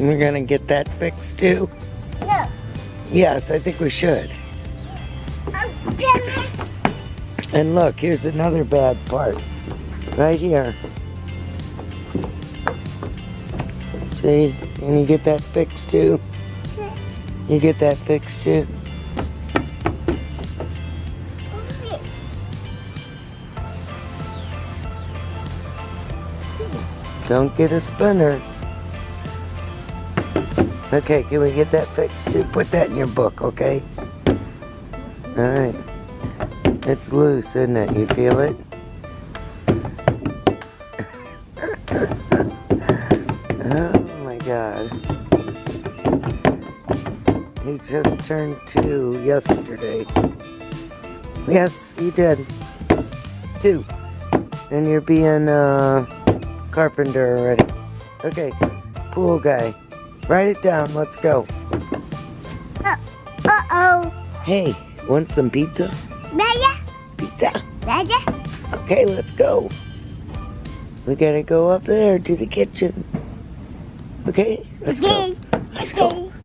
We're gonna get that fixed too? No. Yes, I think we should. And look, here's another bad part. Right here. See? And you get that fixed too? You get that fixed too? Don't get a splinter. Okay, can we get that fixed too? Put that in your book, okay? Alright. It's loose, isn't it? You feel it? Oh my God. He just turned 2 yesterday. Yes, you did. 2. And you're being carpenter already. Okay, pool guy. Write it down, let's go. Uh-oh. Hey, want some pizza? Maya? Pizza? Maya? Okay, let's go. We gotta go up there to the kitchen. Okay, let's go. Let's go.